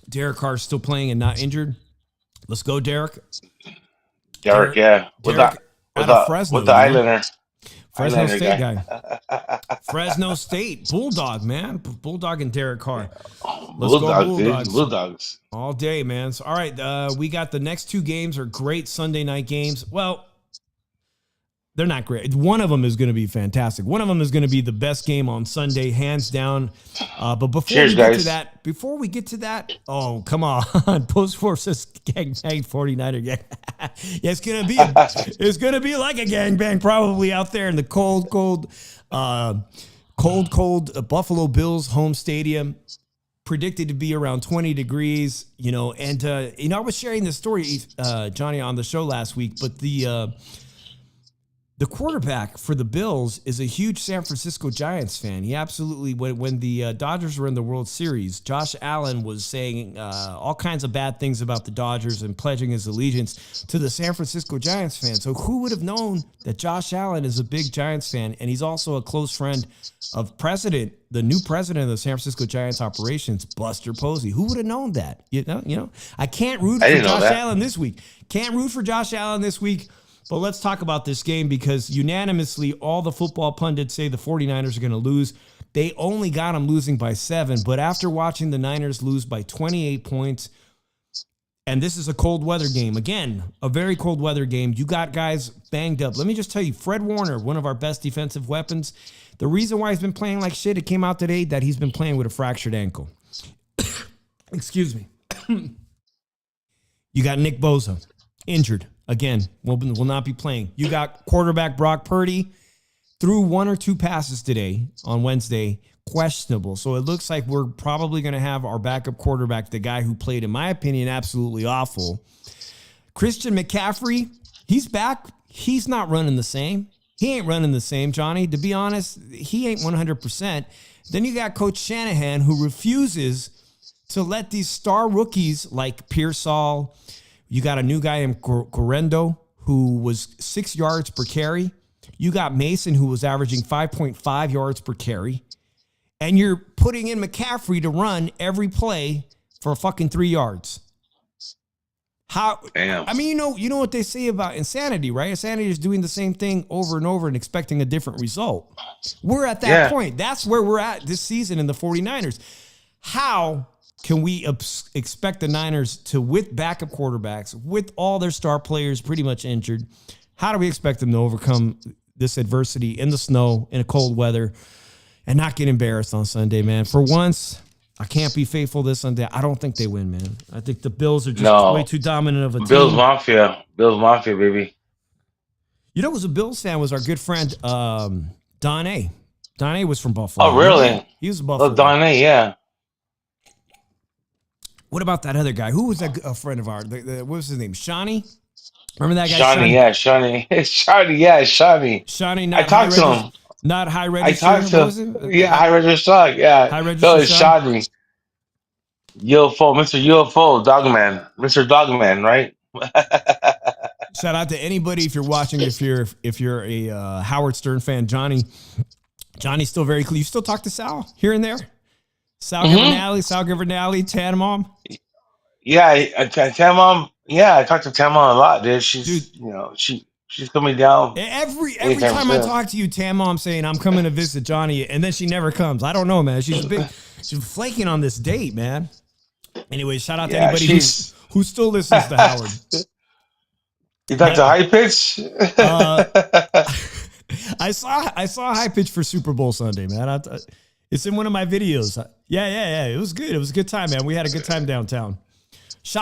Derek Carr's still playing and not injured. Let's go, Derek.
Derek, yeah. With
Fresno,
the Islander.
Fresno State guy. Fresno State. Bulldog, man. Bulldog and Derek Carr. Let's go Bulldogs.
Bulldogs.
All day, man. So, all right, we got the next two games are great Sunday night games. Well, they're not great. One of them is going to be fantastic. One of them is going to be the best game on Sunday, hands down. But before we get to that, oh, come on. Post Forces gangbang 49er gang. Yeah, it's gonna be like a gangbang probably out there in the cold Buffalo Bills home stadium. Predicted to be around 20 degrees, and I was sharing this story, Johnny, on the show last week, but the quarterback for the Bills is a huge San Francisco Giants fan. He absolutely, when the Dodgers were in the World Series, Josh Allen was saying all kinds of bad things about the Dodgers and pledging his allegiance to the San Francisco Giants fan. So who would have known that Josh Allen is a big Giants fan, and he's also a close friend of the new president of the San Francisco Giants operations, Buster Posey. Who would have known that? I can't root for Josh Allen this week. But let's talk about this game because unanimously, all the football pundits say the 49ers are going to lose. They only got them losing by 7, but after watching the Niners lose by 28 points, and this is a cold weather game. Again, a very cold weather game. You got guys banged up. Let me just tell you, Fred Warner, one of our best defensive weapons, the reason why he's been playing like shit, it came out today that he's been playing with a fractured ankle. Excuse me. You got Nick Bosa, injured. Again, will not be playing. You got quarterback Brock Purdy, threw 1 or 2 passes today on Wednesday, questionable. So it looks like we're probably going to have our backup quarterback, the guy who played, in my opinion, absolutely awful. Christian McCaffrey, he's back. He's not running the same. He ain't running the same, Johnny. To be honest, he ain't 100%. Then you got Coach Shanahan, who refuses to let these star rookies like Pearsall. You got a new guy in Correndo who was 6 yards per carry. You got Mason who was averaging 5.5 yards per carry. And you're putting in McCaffrey to run every play for fucking 3 yards. How? Damn. I mean, you know what they say about insanity, right? Insanity is doing the same thing over and over and expecting a different result. We're at that point. That's where we're at this season in the 49ers. How can we expect the Niners to, with backup quarterbacks, with all their star players pretty much injured, how do we expect them to overcome this adversity in the snow, in a cold weather, and not get embarrassed on Sunday, man? For once, I can't be faithful this Sunday. I don't think they win, man. I think the Bills are just way too dominant of a team.
Bills Mafia, baby.
You know who was a Bills fan was our good friend, Don A. Don A was from Buffalo.
Oh, really?
He was a Buffalo.
Oh, Don A, yeah.
What about that other guy? Who was a friend of ours? What was his name? Shawnee? Remember that guy?
Shawnee.
Shawnee,
I talked to him.
Not high register.
I talked to him. Yeah, high register stock. Yeah.
High register.
No, it's Shawnee. UFO, Mr. UFO, Dogman, Mr. Dogman, right?
Shout out to anybody if you're watching. If you're a Howard Stern fan, Johnny's still very cool. You still talk to Sal here and there. Sal
hmm
Governale, Tanmom.
Yeah, Tamam. Yeah, I talked to Tamam a lot, dude.
Dude,
She's coming down
every
anytime
time I
soon.
talk to you, Tanmom's saying I'm coming to visit Johnny, and then she never comes. I don't know, man. She's flaking on this date, man. Anyway, shout out to
Yeah,
anybody
she's.
who still listens to Howard.
You talked
But
to High Pitch?
uh I saw High Pitch for Super Bowl Sunday, man. It's in one of my videos. Yeah. It was good. It was a good time, man. We had a good time downtown.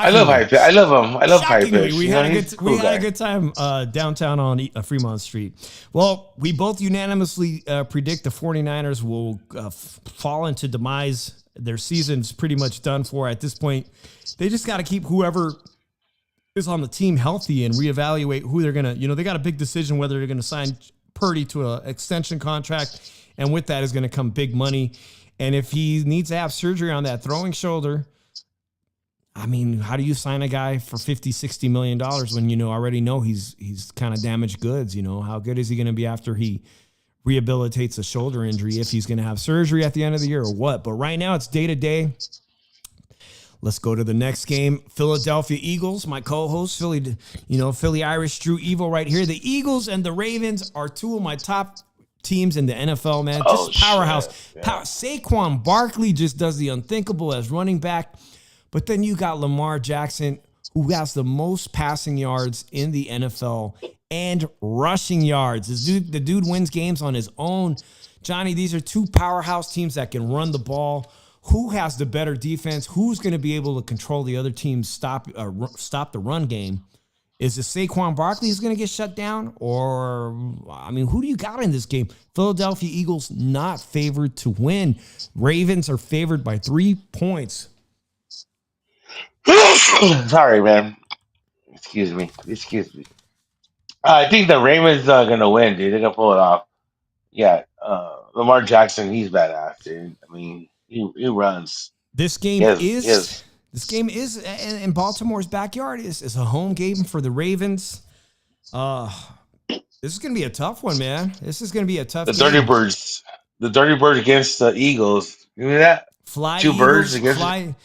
I love
Shockingly,
High Pitch. I love him. I love High
shockingly,
Pitch.
we
You know,
had a
he's
good
a cool guy.
time downtown on Fremont Street. Well, we both unanimously predict the 49ers will fall into demise. Their season's pretty much done for at this point. They just got to keep whoever is on the team healthy and reevaluate who they're gonna. They got a big decision whether they're gonna sign Purdy to an extension contract, and with that is going to come big money. And if he needs to have surgery on that throwing shoulder, I mean, how do you sign a guy for $50-60 million when already know he's kind of damaged goods? How good is he going to be after he rehabilitates a shoulder injury, if he's going to have surgery at the end of the year or what? But right now it's day to day. Let's go to the next game. Philadelphia Eagles, my co-host, Philly Irish Drew Evil right here. The Eagles and the Ravens are two of my top teams in the NFL, man.
Oh
Just powerhouse.
shit! Yeah.
Saquon Barkley just does the unthinkable as running back. But then you got Lamar Jackson, who has the most passing yards in the NFL and rushing yards. The dude wins games on his own. Johnny, these are two powerhouse teams that can run the ball. Who has the better defense? Who's going to be able to control the other team's stop the run game? Is it Saquon Barkley who's going to get shut down? Or, who do you got in this game? Philadelphia Eagles not favored to win. Ravens are favored by 3 points.
Sorry, man. Excuse me. I think the Ravens are gonna win, dude. They're gonna pull it off. Yeah, Lamar Jackson, he's badass, dude. I mean, he runs.
This
He
game
has, he
is
has
this game is in Baltimore's backyard. It's a home game for the Ravens. Uh, this is going to be a tough one, man. This is going to be a tough
the Dirty
game.
Birds. The Dirty Birds against the Eagles. You know that?
Fly
Two birds
Eagles,
against
fly.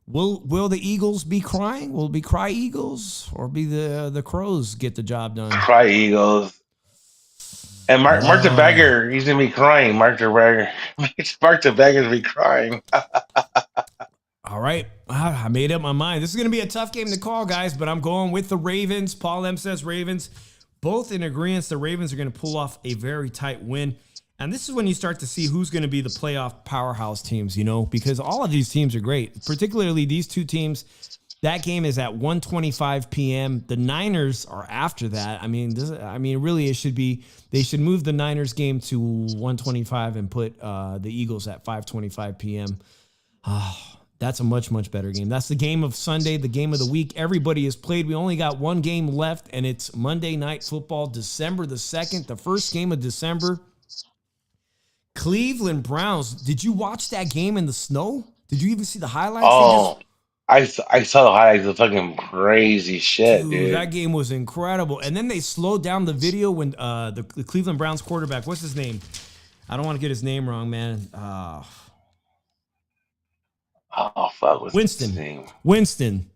Will the Eagles be crying? Will it be cry Eagles, or be the Crows get the job done?
Cry Eagles. And Martha
Uh,
Bagger, he's gonna be crying. Martha Bagger. Martha Bagger's gonna be crying.
all right. I made up my mind. This is going to be a tough game to call, guys, but I'm going with the Ravens. Paul M says Ravens. Both in agreement, the Ravens are going to pull off a very tight win. And this is when you start to see who's going to be the playoff powerhouse teams, because all of these teams are great, particularly these two teams. That game is at 1:25 p.m. The Niners are after that. Really, they should move the Niners game to 1:25 and put the Eagles at 5:25 p.m. That's a much, much better game. That's the game of Sunday, the game of the week. Everybody has played. We only got one game left, and it's Monday Night Football, December the 2nd, the first game of December. Cleveland Browns. Did you watch that game in the snow? Did you even see the highlights?
Oh, I saw the highlights of fucking crazy shit,
Dude,
dude.
that game was incredible. And then they slowed down the video when the Cleveland Browns quarterback, what's his name? I don't want to get his name wrong, man.
Oh fuck, what's his
Winston.
name?
Winston.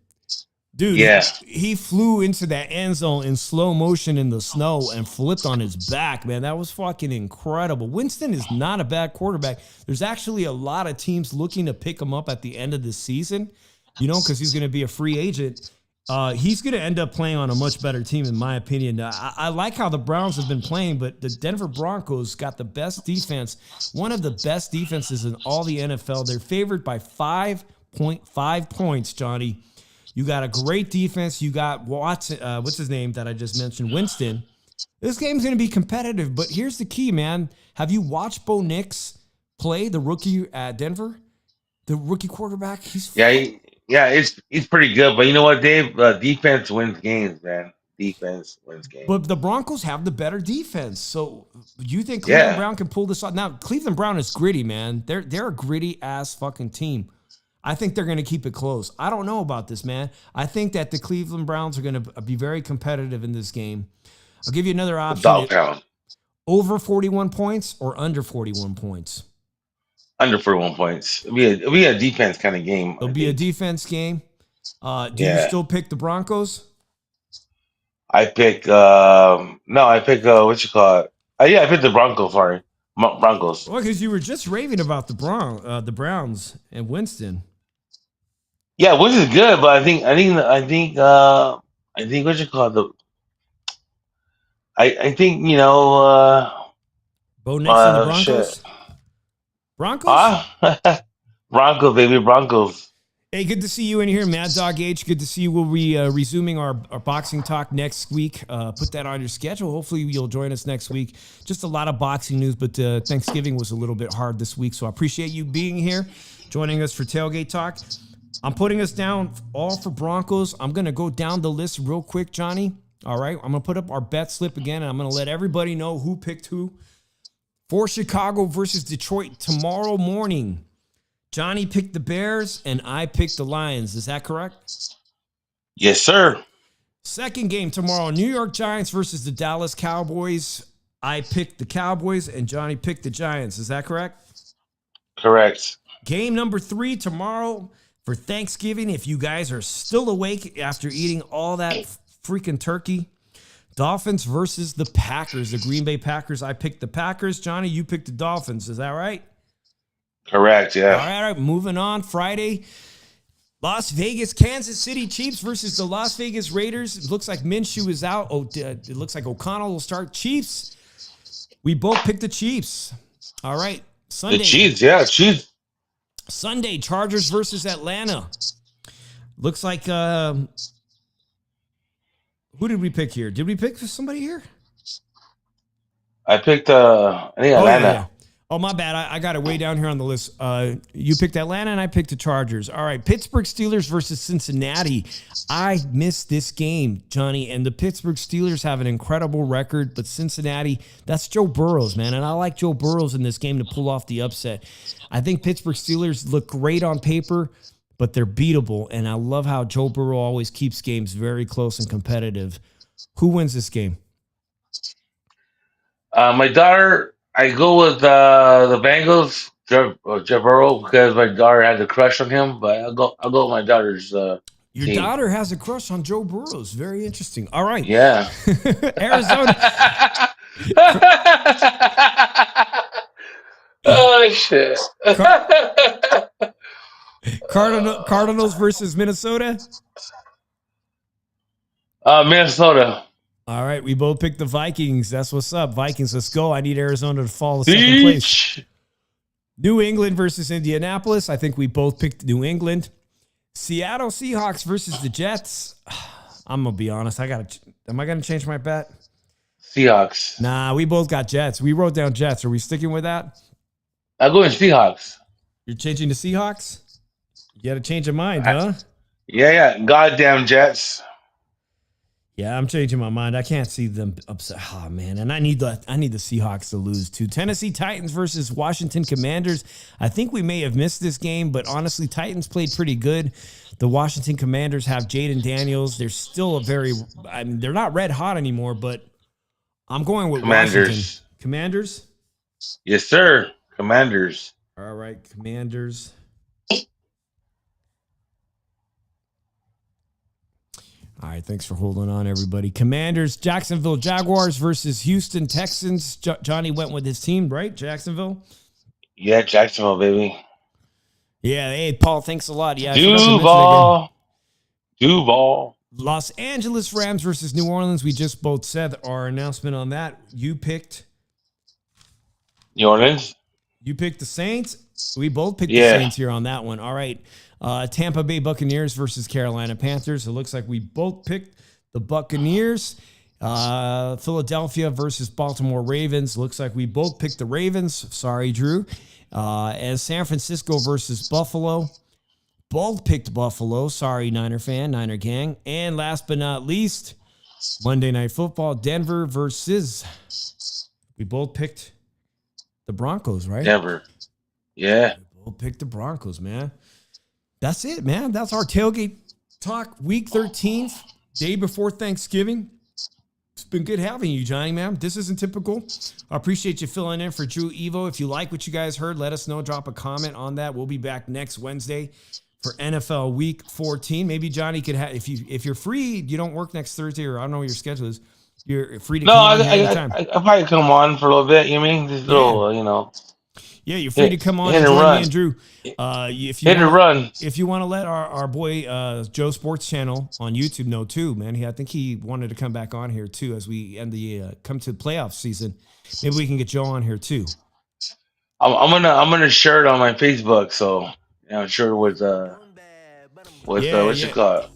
Dude,
Yeah.
he flew into that end zone in slow motion in the snow and flipped on his back, man. That was fucking incredible. Winston is not a bad quarterback. There's actually a lot of teams looking to pick him up at the end of the season, because he's going to be a free agent. He's going to end up playing on a much better team, in my opinion. I like how the Browns have been playing, but the Denver Broncos got the best defense, one of the best defenses in all the NFL. They're favored by 5.5 points, Johnny. You got a great defense. You got Watson, what's his name that I just mentioned, Winston. This game's going to be competitive, but here's the key, man. Have you watched Bo Nix play, the rookie at Denver? The rookie quarterback?
He's pretty good, but you know what, Dave? Defense wins games, man. Defense wins games.
But the Broncos have the better defense. So you think Cleveland
Yeah,
Brown can pull this off? Now, Cleveland Brown is gritty, man. They're a gritty ass fucking team. I think they're going to keep it close. I don't know about this, man. I think that the Cleveland Browns are going to be very competitive in this game. I'll give you another option.
Dog pound.
Over 41 points or under 41 points?
Under 41 points. It'll be a defense kind of game,
It'll
I
be a
think.
defense game. Do you
Yeah.
still pick the Broncos?
I pick no, I pick what you call it? Yeah, I picked the Broncos, sorry. Broncos.
Well, because you were just raving about the Browns and Winston.
Yeah, which is good, but I think what you call it, the I think,
Bo Nix and the
shit.
Broncos? Broncos?
Broncos, baby, Broncos.
Hey, good to see you in here, Mad Dog H. Good to see you. We'll be resuming our boxing talk next week. Put that on your schedule. Hopefully, you'll join us next week. Just a lot of boxing news, but Thanksgiving was a little bit hard this week, so I appreciate you being here, joining us for Tailgate Talk. I'm putting us down all for Broncos. I'm going to go down the list real quick, Johnny. All right, I'm going to put up our bet slip again, and I'm going to let everybody know who picked who. For Chicago versus Detroit tomorrow morning, Johnny picked the Bears, and I picked the Lions. Is that correct?
Yes, sir.
Second game tomorrow, New York Giants versus the Dallas Cowboys. I picked the Cowboys, and Johnny picked the Giants. Is that correct?
Correct.
Game number 3 tomorrow for Thanksgiving. If you guys are still awake after eating all that freaking turkey, Dolphins versus the Packers, the Green Bay Packers. I picked the Packers. Johnny, you picked the Dolphins. Is that right?
Correct, yeah.
All right, moving on. Friday, Las Vegas, Kansas City Chiefs versus the Las Vegas Raiders. It looks like Minshew is out. It looks like O'Connell will start. Chiefs. We both picked the Chiefs. All right, Sunday.
The Chiefs, yeah, Chiefs.
Sunday, Chargers versus Atlanta. Looks like, who did we pick here? Did we pick somebody here?
I picked, I think Atlanta.
Yeah. Oh, my bad. I got it way down here on the list. You picked Atlanta, and I picked the Chargers. All right, Pittsburgh Steelers versus Cincinnati. I missed this game, Johnny, and the Pittsburgh Steelers have an incredible record, but Cincinnati, that's Joe Burrows, man, and I like Joe Burrows in this game to pull off the upset. I think Pittsburgh Steelers look great on paper, but they're beatable, and I love how Joe Burrow always keeps games very close and competitive. Who wins this game?
My daughter, I go with the Bengals, Joe Burrow, because my daughter has a crush on him. But I'll go with my daughter's
Your
team.
daughter has a crush on Joe Burrows. Very interesting. All right.
Yeah.
Arizona.
Oh shit.
Cardinals versus Minnesota.
Minnesota.
All right, we both picked the Vikings. That's what's up. Vikings, let's go. I need Arizona to fall to second place. New England versus Indianapolis. I think we both picked New England. Seattle Seahawks versus the Jets. I'm going to be honest. Am I going to change my bet?
Seahawks.
Nah, we both got Jets. We wrote down Jets. Are we sticking with that?
I'll go with Seahawks.
You're changing to Seahawks? You got to change your mind, huh?
Yeah. Goddamn Jets.
Yeah, I'm changing my mind. I can't see them upset. Oh man, and I need the Seahawks to lose too. Tennessee Titans versus Washington Commanders. I think we may have missed this game, but honestly, Titans played pretty good. The Washington Commanders have Jaden Daniels. They're still they're not red hot anymore, but I'm going with
Commanders.
Washington. Commanders?
Yes, sir. Commanders.
All right, Commanders. All right, thanks for holding on, everybody. Commanders, Jacksonville Jaguars versus Houston Texans. Johnny went with his team, right? Jacksonville?
Yeah, Jacksonville, baby.
Yeah, hey, Paul, thanks a lot. Yeah,
Duval.
Los Angeles Rams versus New Orleans. We just both said our announcement on that. You picked
New Orleans.
You picked the Saints. We both picked the Saints here on that one. All right. Tampa Bay Buccaneers versus Carolina Panthers. It looks like we both picked the Buccaneers. Philadelphia versus Baltimore Ravens. Looks like we both picked the Ravens. Sorry, Drew. And San Francisco versus Buffalo. Both picked Buffalo. Sorry, Niner gang. And last but not least, Monday Night Football, Denver versus... We both picked the Broncos, right?
Denver. Yeah.
We both picked the Broncos, man. That's it, man. That's our tailgate talk. Week 13th, day before Thanksgiving. It's been good having you, Johnny, man. This isn't typical. I appreciate you filling in for Drew Evo. If you like what you guys heard, let us know. Drop a comment on that. We'll be back next Wednesday for NFL Week 14. Maybe Johnny could have, if you're free, you don't work next Thursday, or I don't know what your schedule is. You're free to
No,
come on here anytime.
I probably come on for a little bit. You mean just a
Yeah.
little, you know,
Yeah, you're free to come on
hit
and
and
join me
run.
and Drew.
Hit and run.
If you want to let our boy Joe Sports Channel on YouTube know too, man. I think he wanted to come back on here too as we end the come to the playoff season. Maybe we can get Joe on here too.
I'm gonna share it on my Facebook. So sure with what you call it.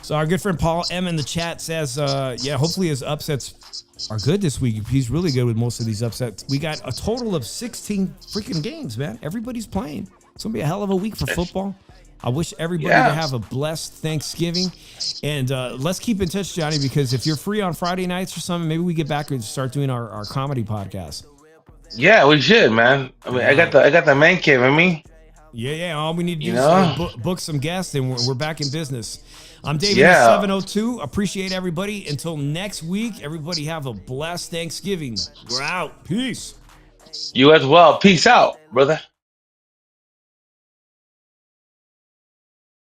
So our good friend Paul M in the chat says, hopefully his upsets are good this week. He's really good with most of these upsets. We got a total of 16 freaking games, man. Everybody's playing. It's going to be a hell of a week for football. I wish everybody to have a blessed Thanksgiving. And let's keep in touch, Johnny, because if you're free on Friday nights or something, maybe we get back and start doing our comedy podcast.
Yeah, we should, man. I mean, I got the man cave in me.
Yeah. All we need to do is book some guests, and we're back in business. I'm David 702. Appreciate everybody. Until next week, everybody have a blessed Thanksgiving. We're out. Peace.
You as well. Peace out, brother.